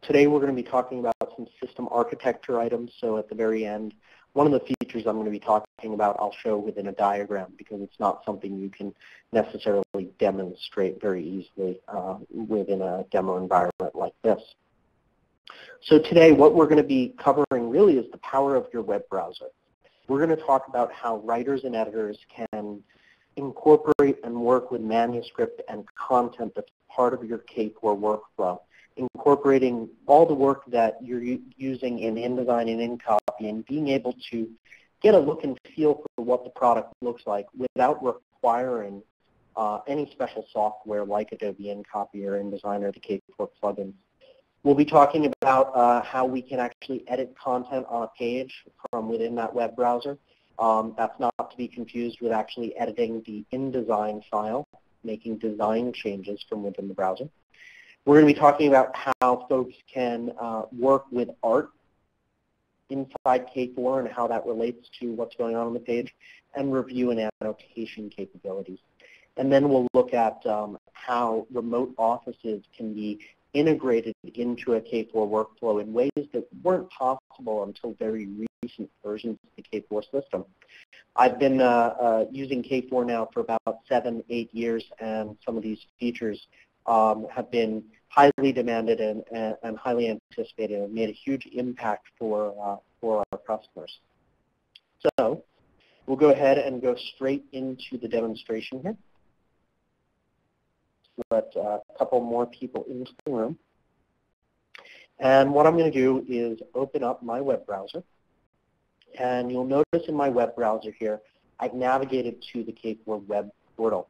Today we're going to be talking about some system architecture items. So at the very end, one of the features I'm going to be talking about I'll show within a diagram because it's not something you can necessarily demonstrate very easily within a demo environment like this. So today what we're going to be covering really is the power of your web browser. We're going to talk about how writers and editors can incorporate and work with manuscript and content that's part of your K4 workflow, incorporating all the work that you're using in InDesign and InCopy and being able to get a look and feel for what the product looks like without requiring any special software like Adobe InCopy or InDesign or the K4 plugins. We'll be talking about how we can actually edit content on a page from within that web browser. That's not to be confused with actually editing the InDesign file, making design changes from within the browser. We're going to be talking about how folks can work with art inside K4 and how that relates to what's going on the page, and review and annotation capabilities. And then we'll look at how remote offices can be integrated into a K4 workflow in ways that weren't possible until very recent versions of the K4 system. I've been using K4 now for about 7-8 years, and some of these features have been highly demanded and highly anticipated and made a huge impact for our customers. So we'll go ahead and go straight into the demonstration here. Let a couple more people into the room. And what I'm going to do is open up my web browser. And you'll notice in my web browser here, I've navigated to the K4 web portal.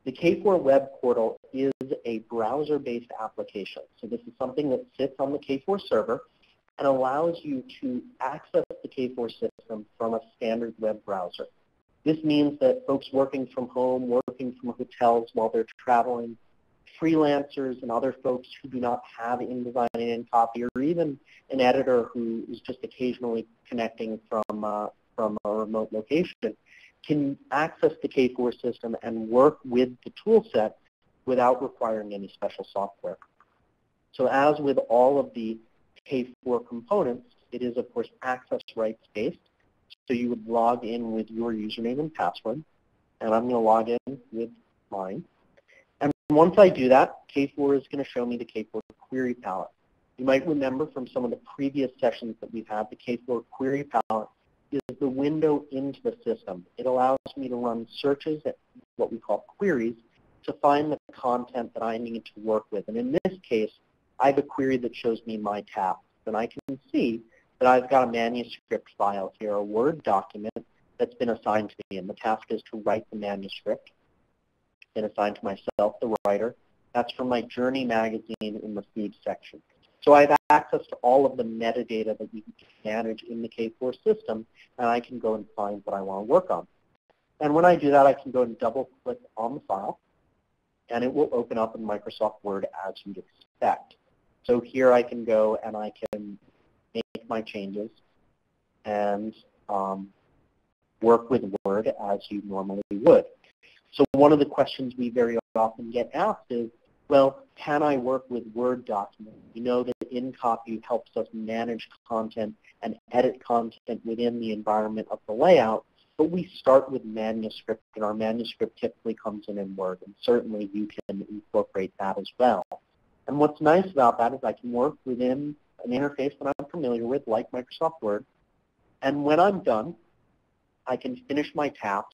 The K4 web portal is a browser-based application. So this is something that sits on the K4 server and allows you to access the K4 system from a standard web browser. This means that folks working from home, working from hotels while they're traveling, freelancers and other folks who do not have InDesign and InCopy, or even an editor who is just occasionally connecting from a remote location, can access the K4 system and work with the tool set without requiring any special software. So as with all of the K4 components, it is, of course, access rights based. So you would log in with your username and password, and I'm going to log in with mine. And once I do that, K4 is going to show me the K4 query palette. You might remember from some of the previous sessions that we've had, the K4 query palette is the window into the system. It allows me to run searches at what we call queries to find the content that I need to work with. And in this case, I have a query that shows me my tasks, and I can see that I've got a manuscript file here, a Word document that's been assigned to me, and the task is to write the manuscript. It's been assigned to myself, the writer. That's from my Journey magazine in the food section. So I have access to all of the metadata that you can manage in the K4 system, and I can go and find what I want to work on. And when I do that, I can go and double-click on the file, and it will open up in Microsoft Word as you'd expect. So here I can go and I can make my changes and work with Word as you normally would. So one of the questions we very often get asked is, well, can I work with Word documents? We know that InCopy helps us manage content and edit content within the environment of the layout, but we start with manuscript, and our manuscript typically comes in Word, and certainly you can incorporate that as well. And what's nice about that is I can work within an interface that I'm familiar with, like Microsoft Word, and when I'm done, I can finish my task,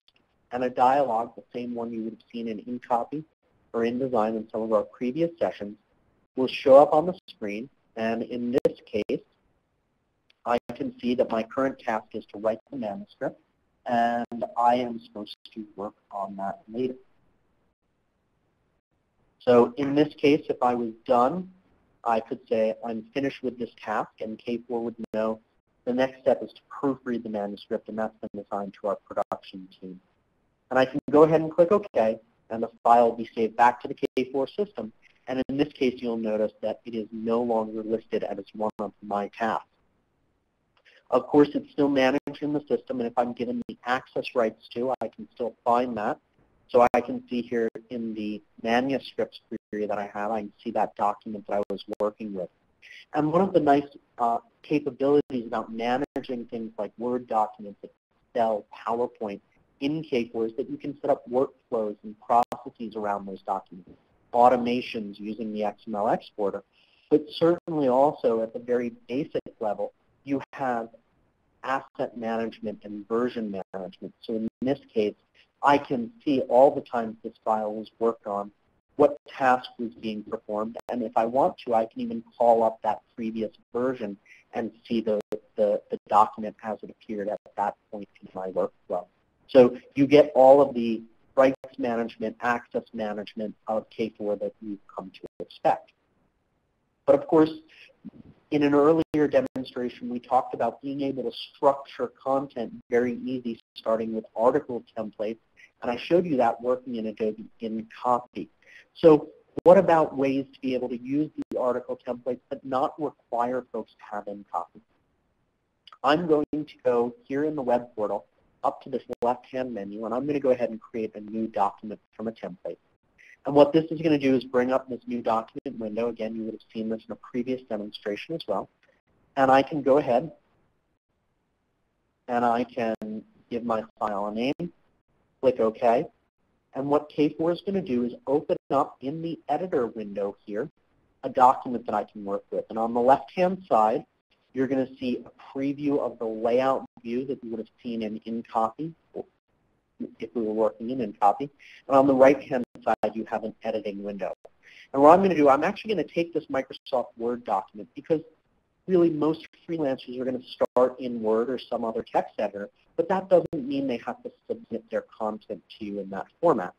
and a dialog, the same one you would have seen in InCopy or InDesign in some of our previous sessions, will show up on the screen, and in this case, I can see that my current task is to write the manuscript, and I am supposed to work on that later. So in this case, if I was done, I could say I'm finished with this task, and K4 would know the next step is to proofread the manuscript, and that's been assigned to our production team. And I can go ahead and click OK, and the file will be saved back to the K4 system. And in this case, you'll notice that it is no longer listed as one of my tasks. Of course, it's still managed in the system, and if I'm given the access rights to, I can still find that. So I can see here in the manuscripts query that I have, I can see that document that I was working with. And one of the nice capabilities about managing things like Word documents, Excel, PowerPoint in K4 is that you can set up workflows and processes around those documents, automations using the XML exporter, but certainly also at the very basic level, you have asset management and version management. So in this case, I can see all the times this file was worked on, what task was being performed, and if I want to, I can even call up that previous version and see the document as it appeared at that point in my workflow. So you get all of the rights management, access management of K4 that you've come to expect. But of course, in an earlier demonstration, we talked about being able to structure content very easy, starting with article templates, and I showed you that working in Adobe InCopy. So what about ways to be able to use the article templates but not require folks to have InCopy? I'm going to go here in the web portal up to this left-hand menu, and I'm going to go ahead and create a new document from a template. And what this is going to do is bring up this new document window. Again, you would have seen this in a previous demonstration as well. And I can go ahead and I can give my file a name, click OK. And what K4 is going to do is open up in the editor window here a document that I can work with. And on the left-hand side, you're going to see a preview of the layout view that you would have seen in InCopy, if we were working in InCopy. And on the right-hand side, you have an editing window. And what I'm going to do, I'm actually going to take this Microsoft Word document because really most freelancers are going to start in Word or some other text editor, but that doesn't mean they have to submit their content to you in that format.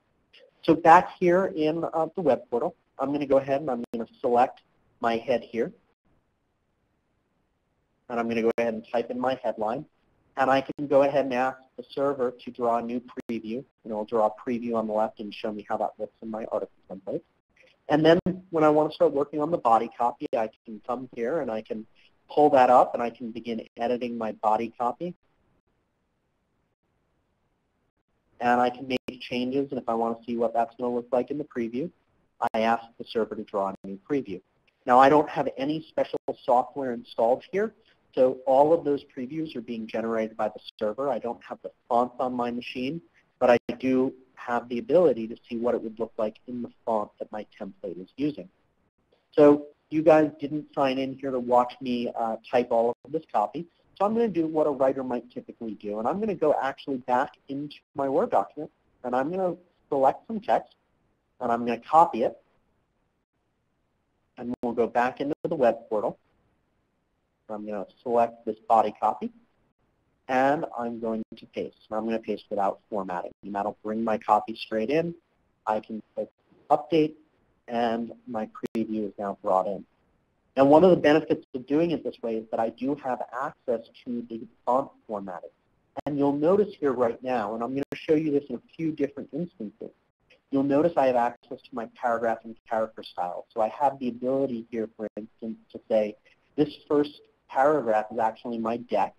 So back here in the web portal, I'm going to go ahead and I'm going to select my head here. And I'm going to go ahead and type in my headline. And I can go ahead and ask the server to draw a new preview. And it'll draw a preview on the left and show me how that looks in my article template. And then when I want to start working on the body copy, I can come here and I can pull that up and I can begin editing my body copy. And I can make changes, and if I want to see what that's going to look like in the preview, I ask the server to draw a new preview. Now, I don't have any special software installed here, so all of those previews are being generated by the server. I don't have the font on my machine, but I do have the ability to see what it would look like in the font that my template is using. So you guys didn't sign in here to watch me type all of this copy. So I'm going to do what a writer might typically do, and I'm going to go actually back into my Word document, and I'm going to select some text, and I'm going to copy it, and we'll go back into the web portal. I'm going to select this body copy, and I'm going to paste. And I'm going to paste without formatting, and that'll bring my copy straight in. I can click Update, and my preview is now brought in. Now, one of the benefits of doing it this way is that I do have access to the font formatting. And you'll notice here right now, and I'm going to show you this in a few different instances, you'll notice I have access to my paragraph and character style. So I have the ability here, for instance, to say this first paragraph is actually my deck,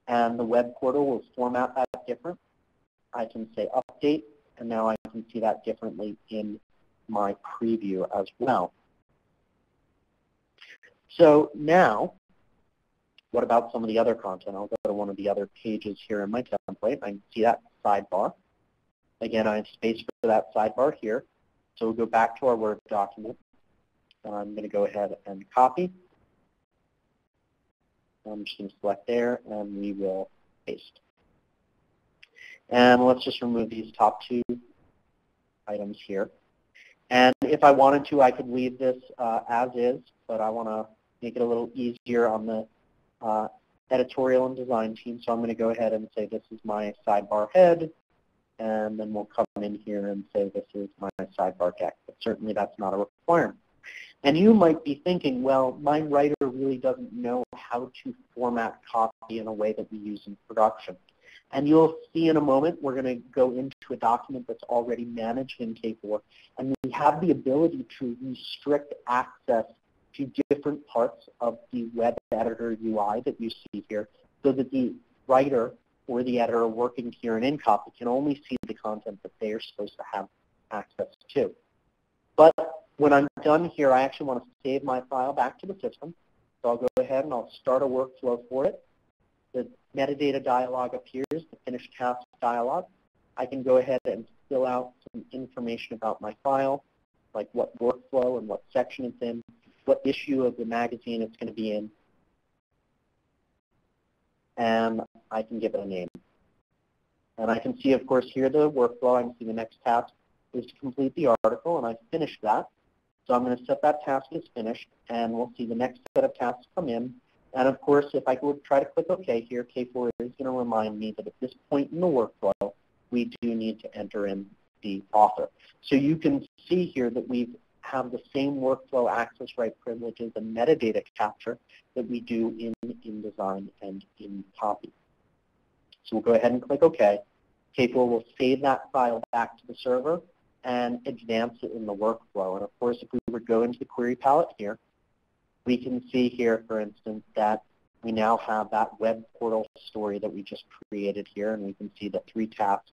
and the web portal will format that different. I can say Update, and now I can see that differently in my preview as well. So now, what about some of the other content? I'll go to one of the other pages here in my template. I can see that sidebar. Again, I have space for that sidebar here. So we'll go back to our Word document. And I'm going to go ahead and copy. I'm just going to select there, and we will paste. And let's just remove these top two items here. And if I wanted to, I could leave this as is, but I want to make it a little easier on the editorial and design team. So I'm going to go ahead and say this is my sidebar head, and then we'll come in here and say this is my sidebar deck. But certainly that's not a requirement. And you might be thinking, well, my writer really doesn't know how to format copy in a way that we use in production. And you'll see in a moment, we're going to go into a document that's already managed in K4, and we have the ability to restrict access to different parts of the web editor UI that you see here, so that the writer or the editor working here in InCopy can only see the content that they are supposed to have access to. But When I'm done here, I actually want to save my file back to the system. So I'll go ahead and I'll start a workflow for it. The metadata dialog appears, the finished task dialog. I can go ahead and fill out some information about my file, like what workflow and what section it's in, what issue of the magazine it's going to be in, and I can give it a name. And I can see, of course, here the workflow. I can see the next task is to complete the article, and I finished that. So I'm going to set that task as finished, and we'll see the next set of tasks come in. And of course, if I would try to click OK here, K4 is going to remind me that at this point in the workflow, we do need to enter in the author. So you can see here that we have the same workflow access right privileges and metadata capture that we do in InDesign and in Copy. So we'll go ahead and click OK. K4 will save that file back to the server and advance it in the workflow. And of course, if we would go into the query palette here, we can see here, for instance, that we now have that web portal story that we just created here, and we can see the 3 tasks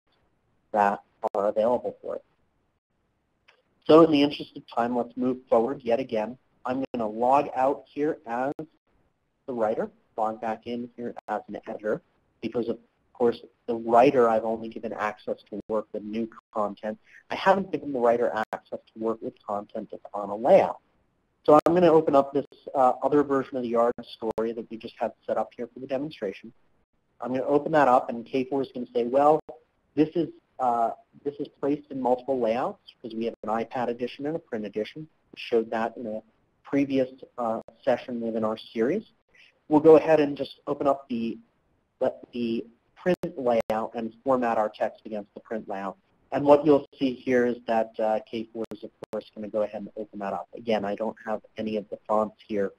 that are available for it. So in the interest of time, let's move forward yet again. I'm going to log out here as the writer, log back in here as an editor, because of course, the writer, I've only given access to work with new content. I haven't given the writer access to work with content that's on a layout. So I'm going to open up this other version of the yard story that we just had set up here for the demonstration. I'm going to open that up, and K4 is going to say, well, this is placed in multiple layouts because we have an iPad edition and a print edition. We showed that in a previous session within our series. We'll go ahead and just open up the print layout and format our text against the print layout. And what you'll see here is that K4 is, of course, going to go ahead and open that up. Again, I don't have any of the fonts here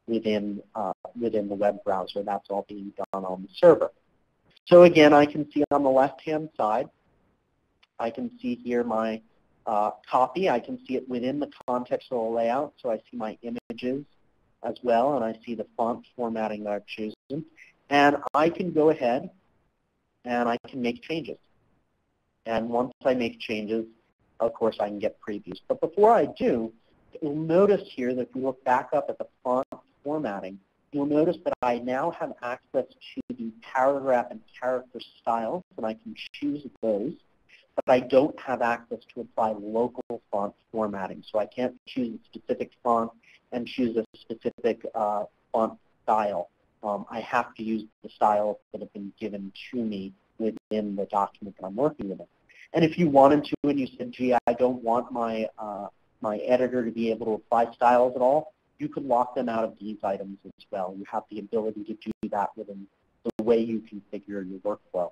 within the web browser. That's all being done on the server. So again, I can see on the left-hand side, I can see here my copy. I can see it within the context of the layout. So I see my images as well, and I see the font formatting that I've chosen. And I can go ahead and I can make changes. And once I make changes, of course, I can get previews. But before I do, you'll notice here that if we look back up at the font formatting, you'll notice that I now have access to the paragraph and character styles, and I can choose those. But I don't have access to apply local font formatting. So I can't choose a specific font and choose a specific font style. I have to use the styles that have been given to me within the document that I'm working with. And if you wanted to and you said, gee, I don't want my editor to be able to apply styles at all, you could lock them out of these items as well. You have the ability to do that within the way you configure your workflow.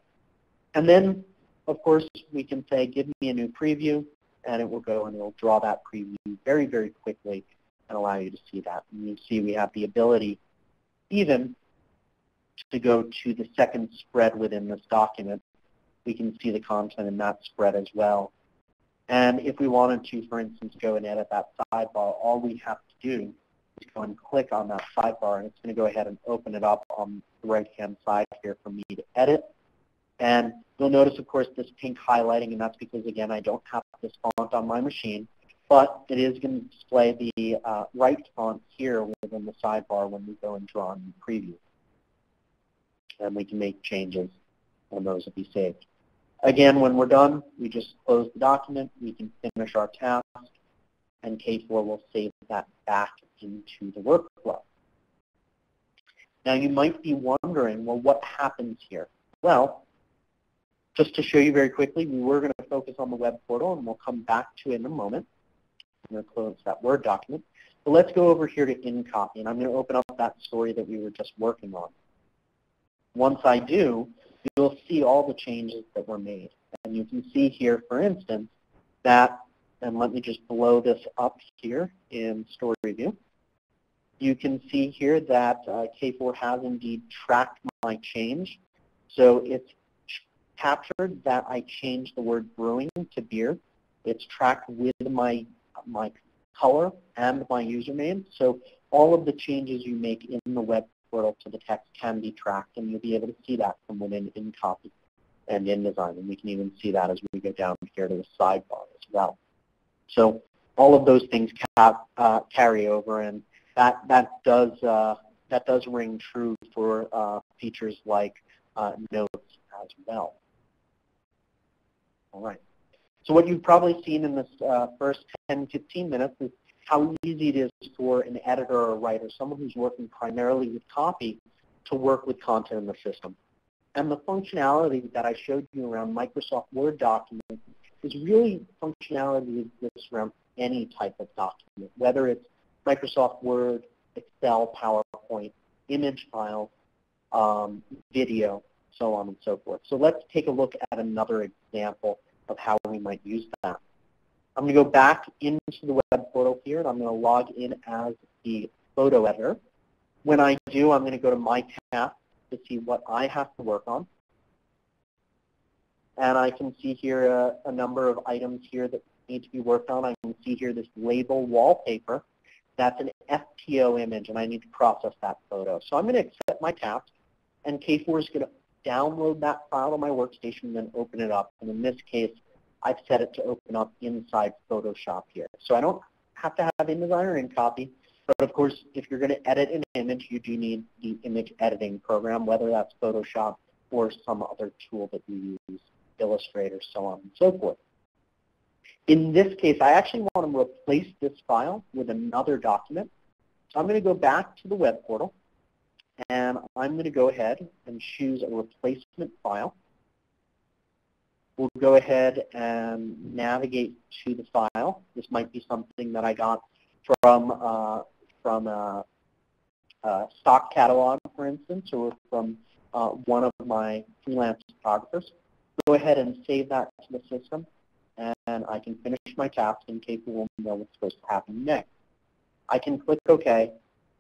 And then, of course, we can say, give me a new preview, and it will go and it will draw that preview very, very quickly and allow you to see that. And you see we have the ability even to go to the second spread within this document. We can see the content in that spread as well. And if we wanted to, for instance, go and edit that sidebar, all we have to do is go and click on that sidebar, and it's going to go ahead and open it up on the right-hand side here for me to edit. And you'll notice, of course, this pink highlighting, and that's because, again, I don't have this font on my machine. But it is going to display the right font here within the sidebar when we go and draw a new preview. And we can make changes, and those will be saved. Again, when we're done, we just close the document. We can finish our task, and K4 will save that back into the workflow. Now, you might be wondering, well, what happens here? Well, just to show you very quickly, we were going to focus on the web portal, and we'll come back to it in a moment. I'm going to close that Word document. But let's go over here to InCopy, and I'm going to open up that story that we were just working on. Once I do, you'll see all the changes that were made. And you can see here, for instance, that, and let me just blow this up here in Story View. You can see here that K4 has indeed tracked my change. So it's captured that I changed the word brewing to beer. It's tracked with my color and my username. So all of the changes you make in the web portal to the text can be tracked, and you'll be able to see that from within InCopy and InDesign. And we can even see that as we go down here to the sidebar as well. So all of those things carry over, and that does ring true for features like notes as well. All right. So what you've probably seen in this first 10, 15 minutes is how easy it is for an editor or a writer, someone who's working primarily with copy, to work with content in the system. And the functionality that I showed you around Microsoft Word documents is really functionality that exists around any type of document, whether it's Microsoft Word, Excel, PowerPoint, image files, video, so on and so forth. So let's take a look at another example of how we might use that. I'm going to go back into the web portal here, and I'm going to log in as the photo editor. When I do, I'm going to go to My Task to see what I have to work on. And I can see here a number of items here that need to be worked on. I can see here this label wallpaper. That's an FPO image, and I need to process that photo. So I'm going to accept my task, and K4 is going to download that file to my workstation and then open it up. And in this case, I've set it to open up inside Photoshop here. So I don't have to have InDesign or InCopy, but of course, if you're going to edit an image, you do need the image editing program, whether that's Photoshop or some other tool that you use, Illustrator, so on and so forth. In this case, I actually want to replace this file with another document. So I'm going to go back to the web portal, and I'm going to go ahead and choose a replacement file. We'll go ahead and navigate to the file. This might be something that I got from a stock catalog, for instance, or from one of my freelance photographers. Go ahead and save that to the system, and I can finish my task in case we won't know what's supposed to happen next. I can click OK.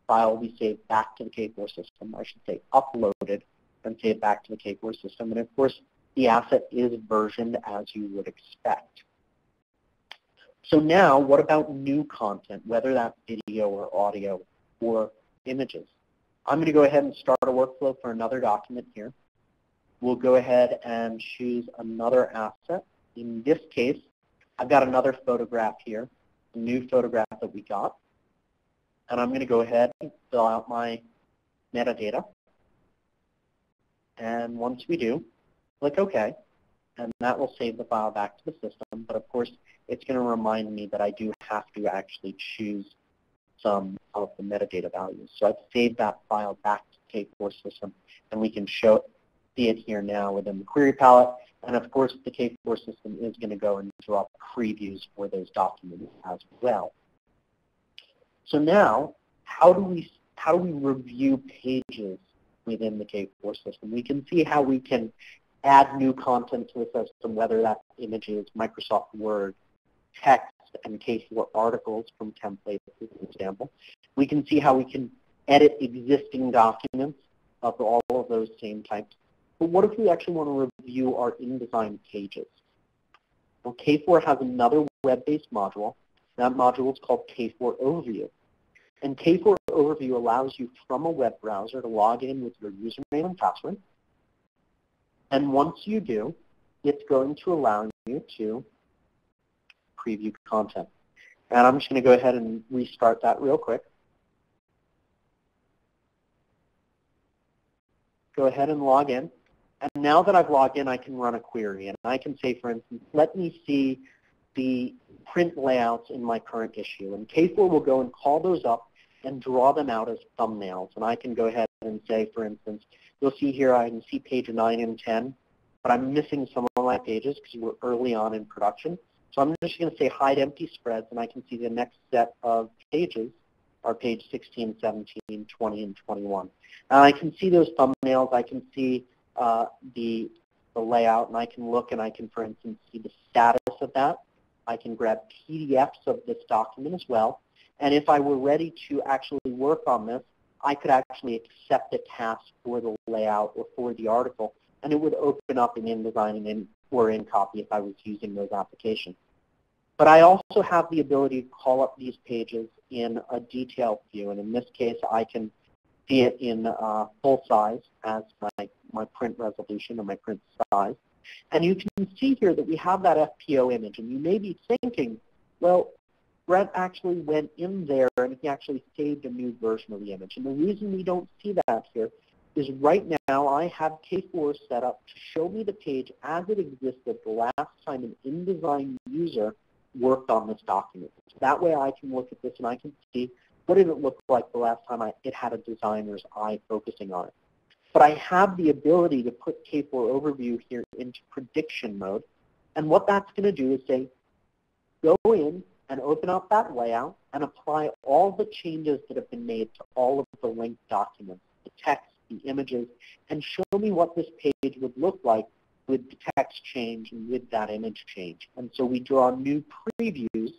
File will be saved back to the K4 system. I should say uploaded and saved back to the K4 system. And of course, the asset is versioned as you would expect. So now, what about new content, whether that's video or audio or images? I'm going to go ahead and start a workflow for another document here. We'll go ahead and choose another asset. In this case, I've got another photograph here, a new photograph that we got. And I'm going to go ahead and fill out my metadata. And once we do, click OK. And that will save the file back to the system. But of course, it's going to remind me that I do have to actually choose some of the metadata values. So I've saved that file back to the K4 system. And we can see it here now within the query palette. And of course, the K4 system is going to go and draw previews for those documents as well. So now, how do we review pages within the K4 system? We can see how we can add new content to the system, whether that's images, Microsoft Word, text, and K4 articles from templates, for example. We can see how we can edit existing documents of all of those same types. But what if we actually want to review our InDesign pages? Well, K4 has another web-based module. That module is called K4 Overview. And K4 Overview allows you from a web browser to log in with your username and password. And once you do, it's going to allow you to preview content. And I'm just going to go ahead and restart that real quick. Go ahead and log in. And now that I've logged in, I can run a query. And I can say, for instance, let me see the print layouts in my current issue. And K4 will go and call those up and draw them out as thumbnails. And I can go ahead and say, for instance, you'll see here I can see page 9 and 10, but I'm missing some of my pages because we're early on in production. So I'm just going to say hide empty spreads, and I can see the next set of pages are page 16, 17, 20, and 21. And I can see those thumbnails. I can see the layout, and I can look and I can, for instance, see the status of that. I can grab PDFs of this document as well. And if I were ready to actually work on this, I could actually accept a task for the layout or for the article, and it would open up in InDesign or InCopy if I was using those applications. But I also have the ability to call up these pages in a detailed view, and in this case, I can see it in full size as my print resolution or my print size. And you can see here that we have that FPO image, and you may be thinking, well, Brett actually went in there and he actually saved a new version of the image. And the reason we don't see that here is right now I have K4 set up to show me the page as it existed the last time an InDesign user worked on this document. So that way I can look at this and I can see what did it look like the last time it had a designer's eye focusing on it. But I have the ability to put K4 Overview here into prediction mode. And what that's going to do is say, go in and open up that layout and apply all the changes that have been made to all of the linked documents, the text, the images, and show me what this page would look like with the text change and with that image change. And so we draw new previews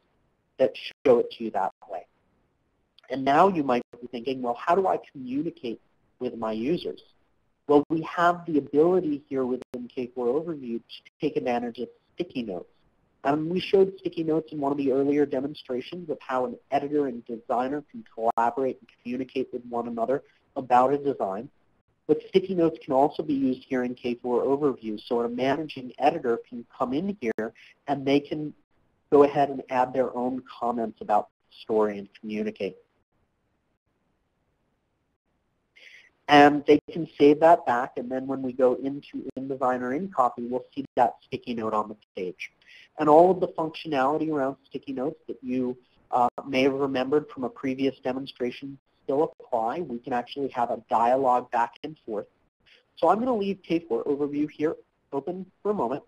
that show it to you that way. And now you might be thinking, well, how do I communicate with my users? Well, we have the ability here within K4 Overview to take advantage of sticky notes. We showed sticky notes in one of the earlier demonstrations of how an editor and designer can collaborate and communicate with one another about a design. But sticky notes can also be used here in K4 Overview. So a managing editor can come in here and they can go ahead and add their own comments about the story and communicate. And they can save that back, and then when we go into InDesign or InCopy, we'll see that sticky note on the page. And all of the functionality around sticky notes that you may have remembered from a previous demonstration still apply. We can actually have a dialogue back and forth. So I'm going to leave K4 Overview here open for a moment.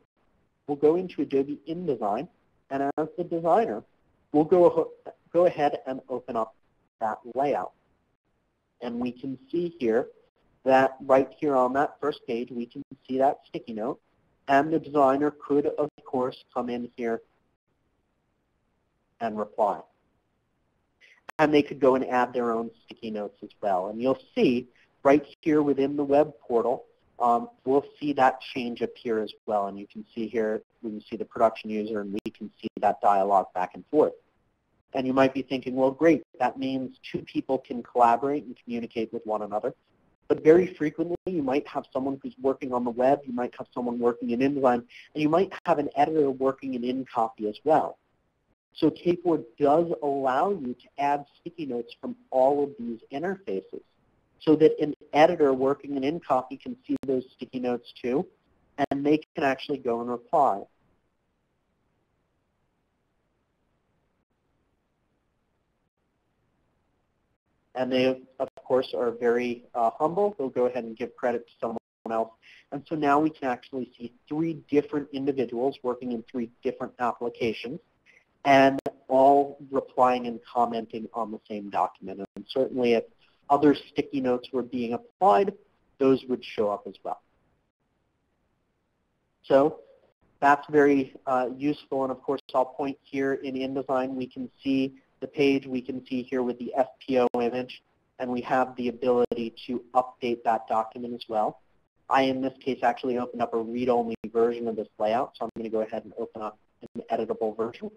We'll go into Adobe InDesign, and as the designer, we'll go ahead and open up that layout. And we can see here that right here on that first page, we can see that sticky note. And the designer could, of course, come in here and reply. And they could go and add their own sticky notes as well. And you'll see right here within the web portal, we'll see that change appear as well. And you can see here, we can see the production user, and we can see that dialogue back and forth. And you might be thinking, well, great, that means two people can collaborate and communicate with one another. But very frequently, you might have someone who's working on the web, you might have someone working in InDesign, and you might have an editor working in InCopy as well. So K4 does allow you to add sticky notes from all of these interfaces so that an editor working in InCopy can see those sticky notes too, and they can actually go and reply. And they, of course, are very humble. They'll go ahead and give credit to someone else. And so now we can actually see 3 different individuals working in 3 different applications and all replying and commenting on the same document. And certainly if other sticky notes were being applied, those would show up as well. So that's very useful. And of course, I'll point here in InDesign, we can see the page we can see here with the FPO image, and we have the ability to update that document as well. I, in this case, actually opened up a read-only version of this layout, so I'm going to go ahead and open up an editable version.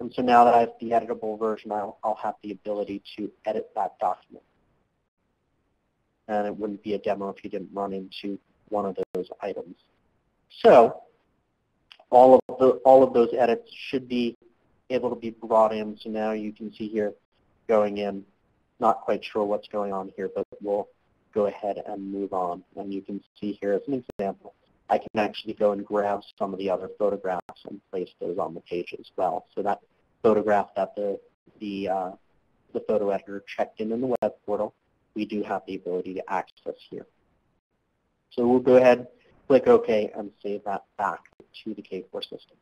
And so now that I have the editable version, I'll have the ability to edit that document. And it wouldn't be a demo if you didn't run into one of those items. So all of those edits should be able to be brought in. So now you can see here going in, not quite sure what's going on here, but we'll go ahead and move on. And you can see here as an example, I can actually go and grab some of the other photographs and place those on the page as well. So that photograph that the photo editor checked in the web portal, we do have the ability to access here. So we'll go ahead, click OK, and save that back to the K4 system.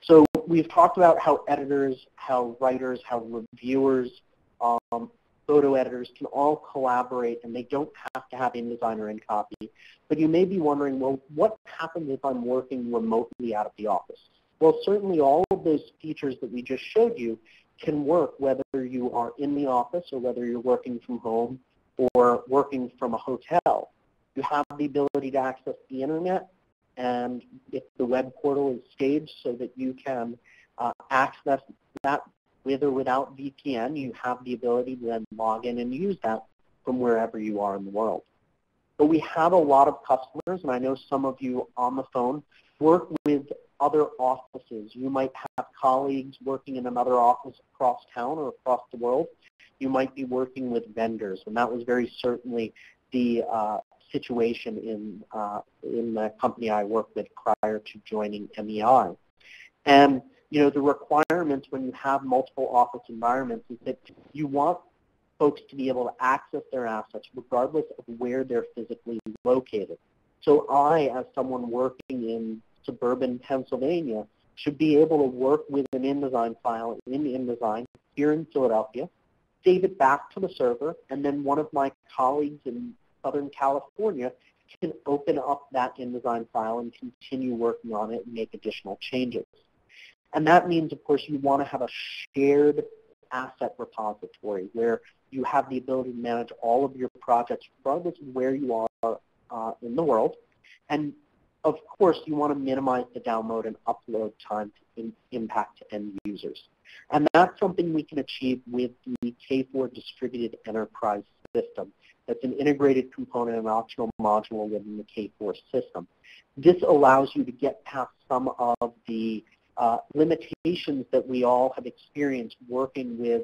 So we've talked about how editors, how writers, how reviewers, photo editors can all collaborate, and they don't have to have InDesign or InCopy. But you may be wondering, well, what happens if I'm working remotely out of the office? Well, certainly all of those features that we just showed you can work whether you are in the office or whether you're working from home or working from a hotel. You have the ability to access the internet, and if the web portal is staged so that you can access that with or without VPN, you have the ability to then log in and use that from wherever you are in the world. But we have a lot of customers, and I know some of you on the phone work with other offices. You might have colleagues working in another office across town or across the world. You might be working with vendors, and that was very certainly the situation in the company I worked with prior to joining MEI. And the requirements when you have multiple office environments is that you want folks to be able to access their assets regardless of where they're physically located. So I, as someone working in suburban Pennsylvania, should be able to work with an InDesign file in InDesign here in Philadelphia, save it back to the server, and then one of my colleagues in Southern California can open up that InDesign file and continue working on it and make additional changes. And that means, of course, you want to have a shared asset repository where you have the ability to manage all of your projects regardless of where you are in the world. And, of course, you want to minimize the download and upload time to impact to end users. And that's something we can achieve with the K4 Distributed Enterprise System. That's an integrated component and optional module within the K4 system. This allows you to get past some of the limitations that we all have experienced working with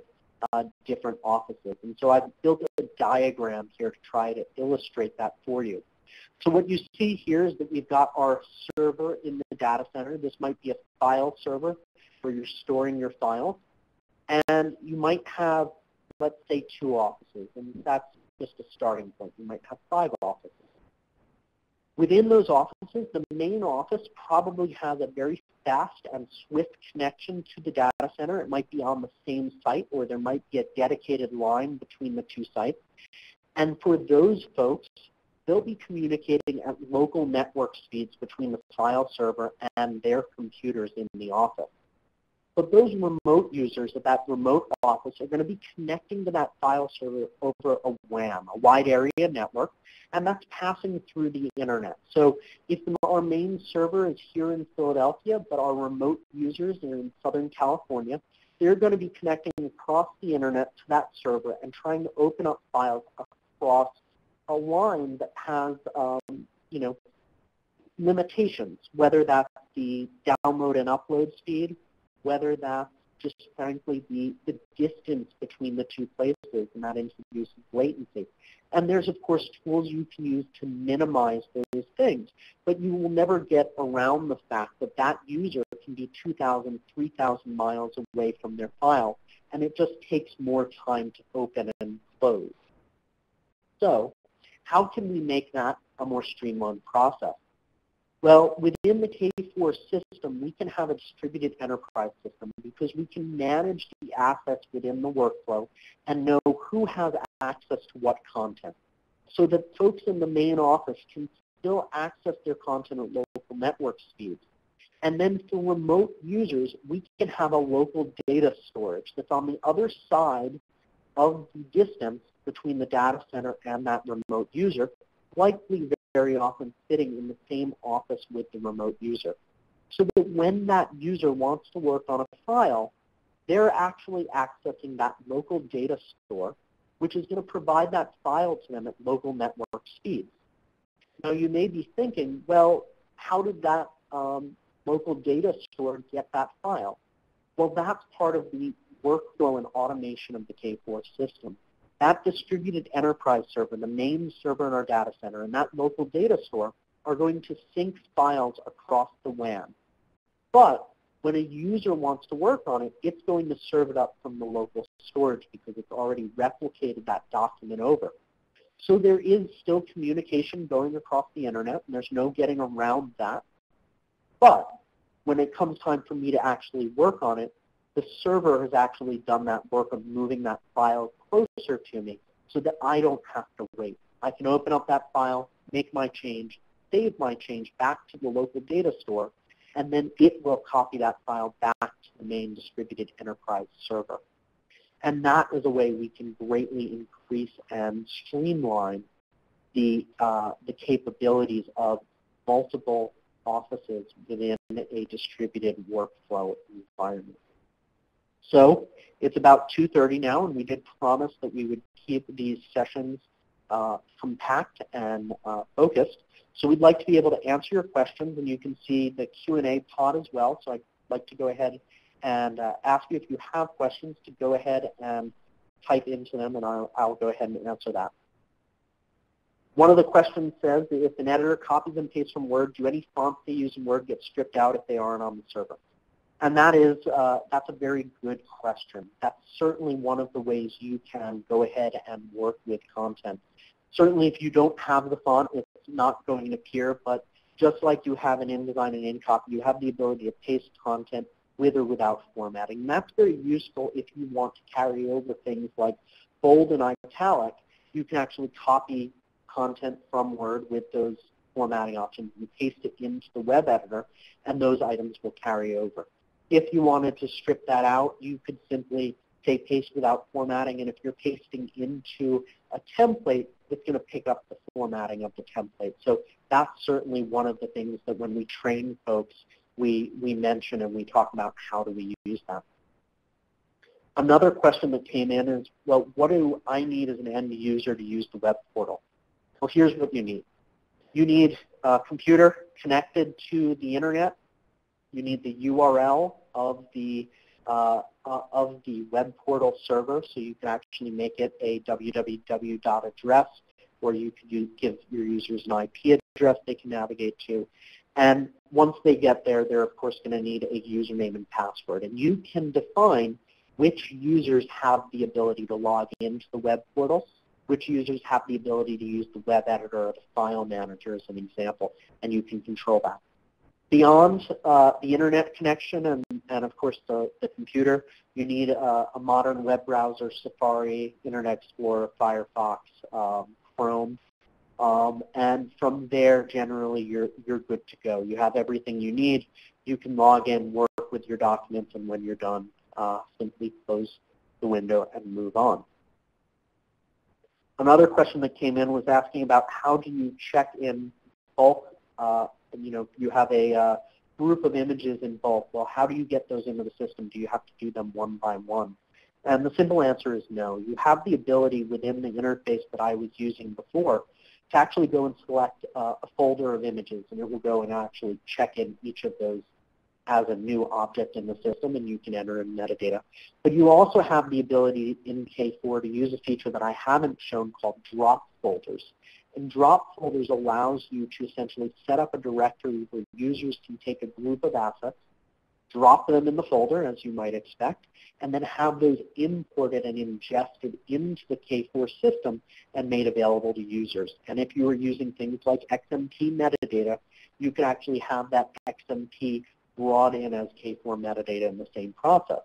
different offices. And so I've built a diagram here to try to illustrate that for you. So what you see here is that we've got our server in the data center. This might be a file server where you're storing your files. And you might have, let's say, 2 offices, and that's just a starting point. You might have 5 offices. Within those offices, the main office probably has a very fast and swift connection to the data center. It might be on the same site, or there might be a dedicated line between the 2 sites. And for those folks, they'll be communicating at local network speeds between the file server and their computers in the office. But those remote users at that remote office are going to be connecting to that file server over a WAN, a wide area network, and that's passing through the internet. So if our main server is here in Philadelphia, but our remote users are in Southern California, they're going to be connecting across the internet to that server and trying to open up files across a line that has, limitations, whether that's the download and upload speed, whether that's just frankly the distance between the 2 places, and that introduces latency. And there's, of course, tools you can use to minimize those things, but you will never get around the fact that that user can be 2,000, 3,000 miles away from their file, and it just takes more time to open and close. So how can we make that a more streamlined process? Well, within the K4 system, we can have a distributed enterprise system because we can manage the assets within the workflow and know who has access to what content, so that folks in the main office can still access their content at local network speeds. And then for remote users, we can have a local data storage that's on the other side of the distance between the data center and that remote user, likely very often sitting in the same office with the remote user. So that when that user wants to work on a file, they're actually accessing that local data store, which is going to provide that file to them at local network speeds. Now you may be thinking, well, how did that local data store get that file? Well, that's part of the workflow and automation of the K4 system. That distributed enterprise server, the main server in our data center, and that local data store are going to sync files across the WAN. But when a user wants to work on it, it's going to serve it up from the local storage because it's already replicated that document over. So there is still communication going across the internet, and there's no getting around that. But when it comes time for me to actually work on it, the server has actually done that work of moving that file closer to me so that I don't have to wait. I can open up that file, make my change, save my change back to the local data store, and then it will copy that file back to the main distributed enterprise server. And that is a way we can greatly increase and streamline the capabilities of multiple offices within a distributed workflow environment. So it's about 2:30 now, and we did promise that we would keep these sessions compact and focused. So we'd like to be able to answer your questions, and you can see the Q&A pod as well. So I'd like to go ahead and ask you, if you have questions, to go ahead and type into them, and I'll go ahead and answer that. One of the questions says, if an editor copies and pastes from Word, do any fonts they use in Word get stripped out if they aren't on the server? And that's a very good question. That's certainly one of the ways you can go ahead and work with content. Certainly if you don't have the font, it's not going to appear, but just like you have an InDesign and InCopy, you have the ability to paste content with or without formatting. And that's very useful if you want to carry over things like bold and italic. You can actually copy content from Word with those formatting options and paste it into the web editor, and those items will carry over. If you wanted to strip that out, you could simply say paste without formatting, and if you're pasting into a template, it's going to pick up the formatting of the template. So that's certainly one of the things that when we train folks, we mention and we talk about how do we use that. Another question that came in is, well, what do I need as an end user to use the web portal? Well, here's what you need. You need a computer connected to the internet. You need the URL of the web portal server, so you can actually make it a www.address, or you could give your users an IP address they can navigate to. And once they get there, they're of course going to need a username and password. And you can define which users have the ability to log into the web portal, which users have the ability to use the web editor or the file manager as an example, and you can control that. Beyond the internet connection and of course the computer, you need a modern web browser, Safari, Internet Explorer, Firefox, Chrome, and from there generally you're good to go. You have everything you need. You can log in, work with your documents, and when you're done, simply close the window and move on. Another question that came in was asking about how do you check in bulk. You have a group of images in bulk. Well, how do you get those into the system? Do you have to do them one by one? And the simple answer is no. You have the ability within the interface that I was using before to actually go and select a folder of images, and it will go and actually check in each of those as a new object in the system, and you can enter in metadata. But you also have the ability in K4 to use a feature that I haven't shown called drop folders. And drop folders allows you to essentially set up a directory where users can take a group of assets, drop them in the folder, as you might expect, and then have those imported and ingested into the K4 system and made available to users. And if you are using things like XMP metadata, you can actually have that XMP brought in as K4 metadata in the same process.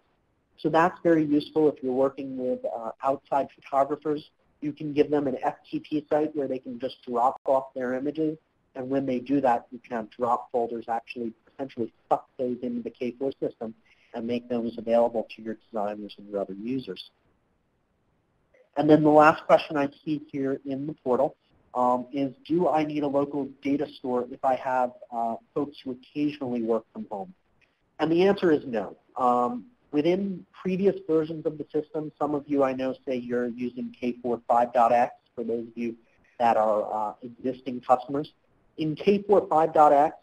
So that's very useful if you're working with outside photographers. You can give them an FTP site where they can just drop off their images, and when they do that, you can have drop folders actually essentially suck those into the K4 system and make those available to your designers and your other users. And then the last question I see here in the portal is, do I need a local data store if I have folks who occasionally work from home? And the answer is no. Within previous versions of the system, some of you I know say you're using K4 5.x, for those of you that are existing customers. In K4 5.x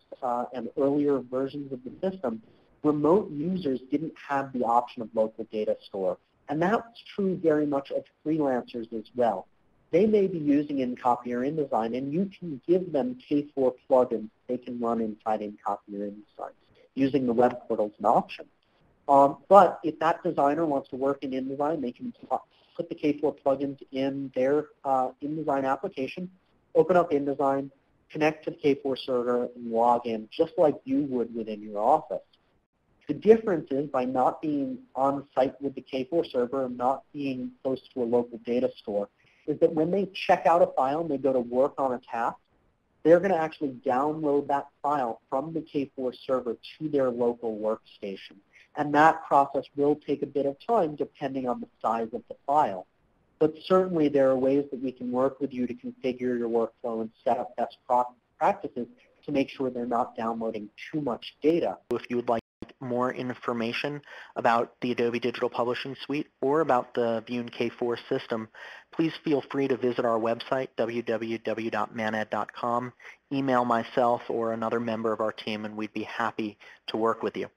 and earlier versions of the system, remote users didn't have the option of local data store. And that's true very much of freelancers as well. They may be using InCopy or InDesign, and you can give them K4 plugins they can run inside InCopy or InDesign, using the web portal as an option. But if that designer wants to work in InDesign, they can put the K4 plugins in their InDesign application, open up InDesign, connect to the K4 server, and log in just like you would within your office. The difference is by not being on site with the K4 server and not being close to a local data store, is that when they check out a file and they go to work on a task, they're going to actually download that file from the K4 server to their local workstation. And that process will take a bit of time depending on the size of the file. But certainly there are ways that we can work with you to configure your workflow and set up best practices to make sure they're not downloading too much data. If you would like more information about the Adobe Digital Publishing Suite or about the vjoon K4 system, please feel free to visit our website, www.maned.com, email myself or another member of our team, and we'd be happy to work with you.